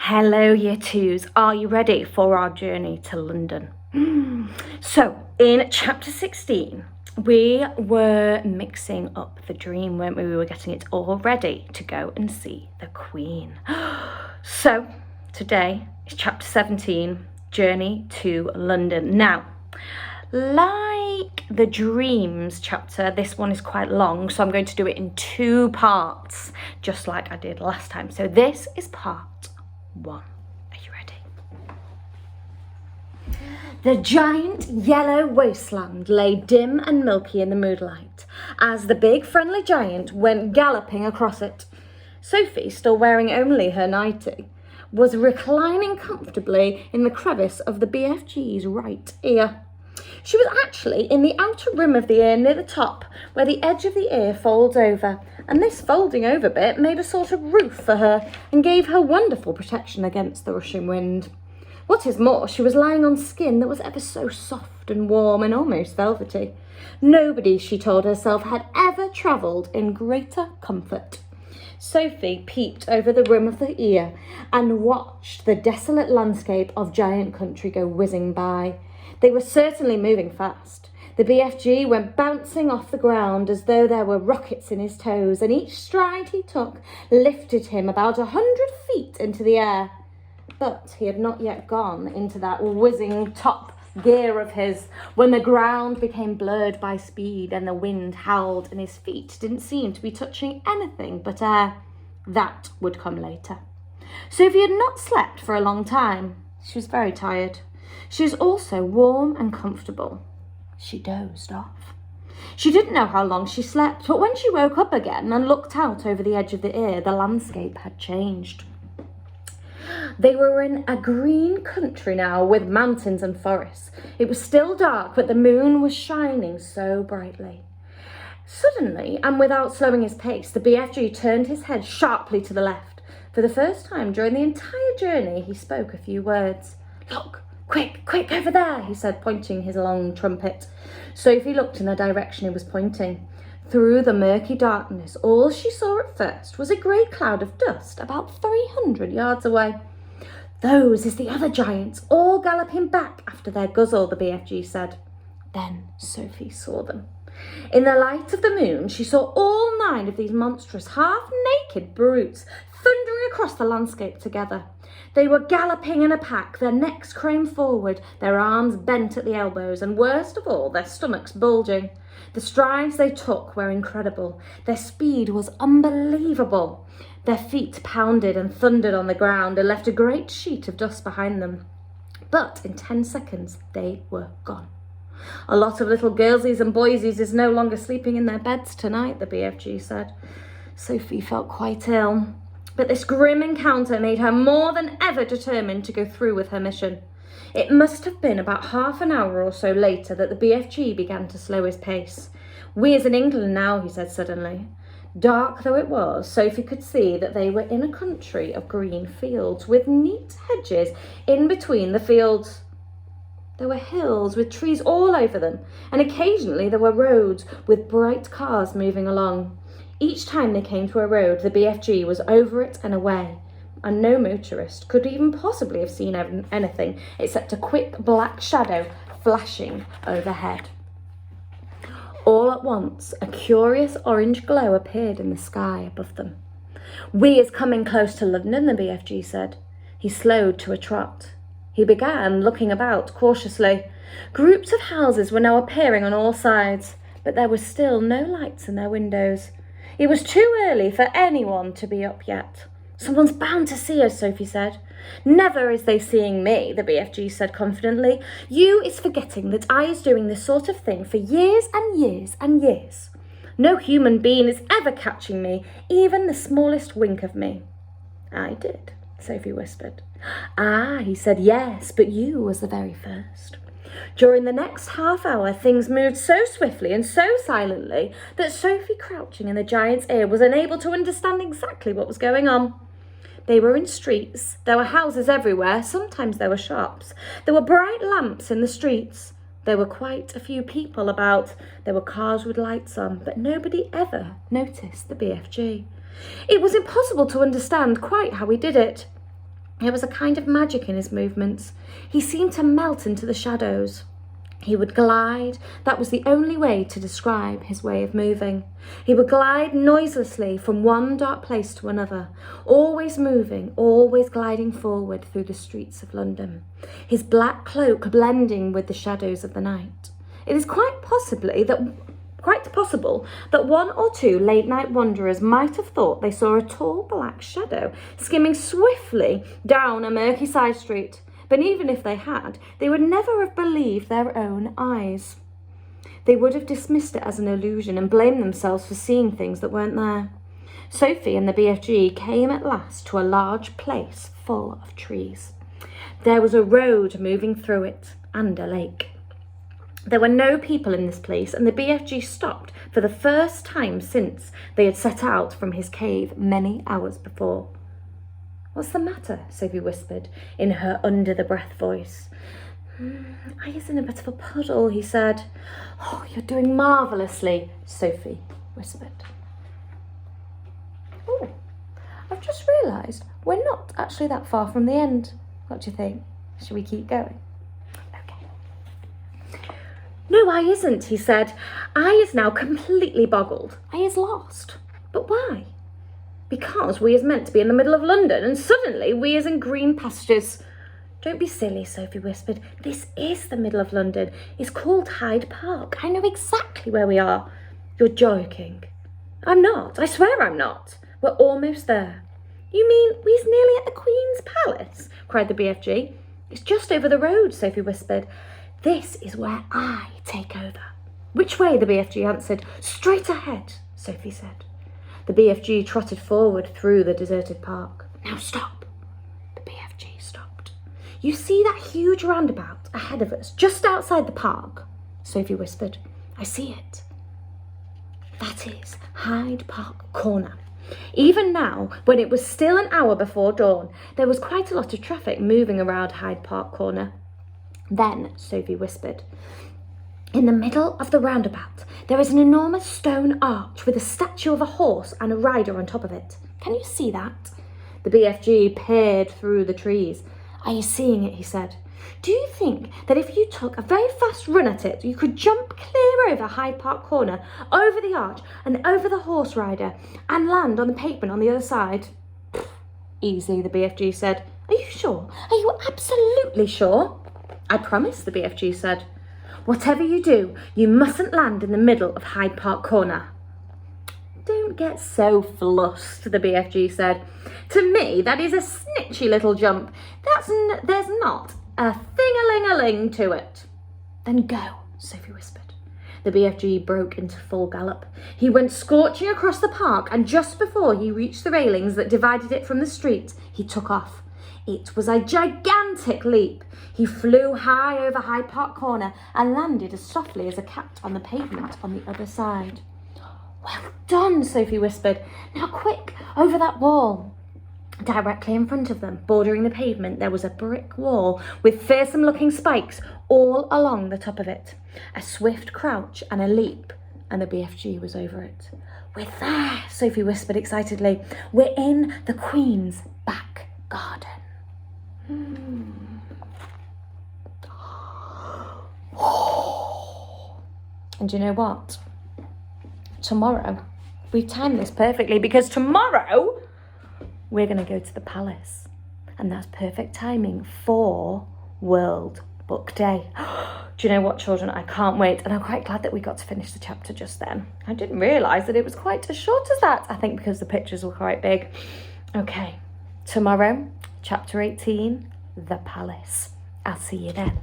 Hello, Year 2s. Are you ready for our journey to London? So, in chapter 16, we were mixing up the dream, weren't we? We were getting it all ready to go and see the Queen. So, today is chapter 17, Journey to London. Now, like the dreams chapter, this one is quite long, so I'm going to do it in 2 parts, just like I did last time. So this is part 1. Are you ready? The giant yellow wasteland lay dim and milky in the moonlight as the big friendly giant went galloping across it. Sophie, still wearing only her nightie, was reclining comfortably in the crevice of the BFG's right ear. She was actually in the outer rim of the ear near the top, where the edge of the ear folds over, and this folding over bit made a sort of roof for her and gave her wonderful protection against the rushing wind. What is more, she was lying on skin that was ever so soft and warm and almost velvety. Nobody, she told herself, had ever travelled in greater comfort. Sophie peeped over the rim of the ear and watched the desolate landscape of giant country go whizzing by. They were certainly moving fast. The BFG went bouncing off the ground as though there were rockets in his toes, and each stride he took lifted him about 100 feet into the air. But he had not yet gone into that whizzing top gear of his when the ground became blurred by speed and the wind howled and his feet didn't seem to be touching anything but air. That would come later. Sophie had not slept for a long time. She was very tired. She was also warm and comfortable. She dozed off. She didn't know how long she slept, but when she woke up again and looked out over the edge of the ear, the landscape had changed. They were in a green country now with mountains and forests. It was still dark, but the moon was shining so brightly. Suddenly, and without slowing his pace, the BFG turned his head sharply to the left. For the first time during the entire journey, he spoke a few words. "Look! Quick, quick, over there," he said, pointing his long trumpet. Sophie looked in the direction he was pointing. Through the murky darkness, all she saw at first was a great cloud of dust about 300 yards away. "Those is the other giants, all galloping back after their guzzle," the BFG said. Then Sophie saw them. In the light of the moon, she saw all 9 of these monstrous, half-naked brutes thundering across the landscape together. They were galloping in a pack, their necks craned forward, their arms bent at the elbows, and worst of all, their stomachs bulging. The strides they took were incredible. Their speed was unbelievable. Their feet pounded and thundered on the ground and left a great sheet of dust behind them. But in 10 seconds, they were gone. "A lot of little girlsies and boysies is no longer sleeping in their beds tonight," the BFG said. Sophie felt quite ill. But this grim encounter made her more than ever determined to go through with her mission. It must have been about half an hour or so later that the BFG began to slow his pace. "We is in England now," he said suddenly. Dark though it was, Sophie could see that they were in a country of green fields with neat hedges in between the fields. There were hills with trees all over them, and occasionally there were roads with bright cars moving along. Each time they came to a road, the BFG was over it and away, and no motorist could even possibly have seen anything except a quick black shadow flashing overhead. All at once, a curious orange glow appeared in the sky above them. "We is coming close to London," the BFG said. He slowed to a trot. He began looking about cautiously. Groups of houses were now appearing on all sides, but there were still no lights in their windows. It was too early for anyone to be up yet. "Someone's bound to see us," Sophie said. "Never is they seeing me," the BFG said confidently. "You is forgetting that I is doing this sort of thing for years and years and years. No human being is ever catching me, even the smallest wink of me." "I did," Sophie whispered. "Ah," he said, "yes, but you was the very first." During the next half hour, things moved so swiftly and so silently that Sophie, crouching in the giant's ear, was unable to understand exactly what was going on. They were in streets. There were houses everywhere. Sometimes there were shops. There were bright lamps in the streets. There were quite a few people about. There were cars with lights on, but nobody ever noticed the BFG. It was impossible to understand quite how he did it. There was a kind of magic in his movements. He seemed to melt into the shadows. He would glide. That was the only way to describe his way of moving. He would glide noiselessly from one dark place to another, always moving, always gliding forward through the streets of London, his black cloak blending with the shadows of the night. It is quite possible that one or two late-night wanderers might have thought they saw a tall black shadow skimming swiftly down a murky side street. But even if they had, they would never have believed their own eyes. They would have dismissed it as an illusion and blamed themselves for seeing things that weren't there. Sophie and the BFG came at last to a large place full of trees. There was a road moving through it and a lake. There were no people in this place, and the BFG stopped for the first time since they had set out from his cave many hours before. "What's the matter?" Sophie whispered in her under-the-breath voice. "I is in a bit of a puddle," he said. "Oh, you're doing marvellously," Sophie whispered. "Oh, I've just realised we're not actually that far from the end. What do you think? Shall we keep going?" "Okay." "No, I isn't," he said. "I is now completely boggled. I is lost. But why?" "Because we is meant to be in the middle of London, and suddenly we is in green pastures." "Don't be silly," Sophie whispered. "This is the middle of London. It's called Hyde Park. I know exactly where we are." "You're joking." "I'm not. I swear I'm not. We're almost there." "You mean we's nearly at the Queen's Palace?" cried the BFG. "It's just over the road," Sophie whispered. "This is where I take over." "Which way?" the BFG answered. "Straight ahead," Sophie said. The BFG trotted forward through the deserted park. "Now stop." The BFG stopped. "You see that huge roundabout ahead of us, just outside the park?" Sophie whispered. "I see it." That is Hyde Park Corner. Even now, when it was still an hour before dawn, there was quite a lot of traffic moving around Hyde Park Corner. Then Sophie whispered, "In the middle of the roundabout, there is an enormous stone arch with a statue of a horse and a rider on top of it. Can you see that?" The BFG peered through the trees. "Are you seeing it?" he said. "Do you think that if you took a very fast run at it, you could jump clear over Hyde Park Corner, over the arch and over the horse rider, and land on the pavement on the other side?" "Easy," the BFG said. "Are you sure? Are you absolutely sure?" "I promise," the BFG said. "Whatever you do, you mustn't land in the middle of Hyde Park Corner." "Don't get so flustered," the BFG said. "To me, that is a snitchy little jump. There's not a thing-a-ling-a-ling to it." "Then go," Sophie whispered. The BFG broke into full gallop. He went scorching across the park, and just before he reached the railings that divided it from the street, he took off. It was a gigantic leap. He flew high over Hyde Park Corner and landed as softly as a cat on the pavement on the other side. "Well done," Sophie whispered. "Now quick, over that wall." Directly in front of them, bordering the pavement, there was a brick wall with fearsome-looking spikes all along the top of it. A swift crouch and a leap, and the BFG was over it. "We're there," Sophie whispered excitedly. "We're in the Queen's back garden." And you know what? Tomorrow, we've timed this perfectly, because tomorrow we're going to go to the palace. And that's perfect timing for World Book Day. Do you know what, children? I can't wait. And I'm quite glad that we got to finish the chapter just then. I didn't realise that it was quite as short as that. I think because the pictures were quite big. Okay, tomorrow, chapter 18, The Palace. I'll see you then.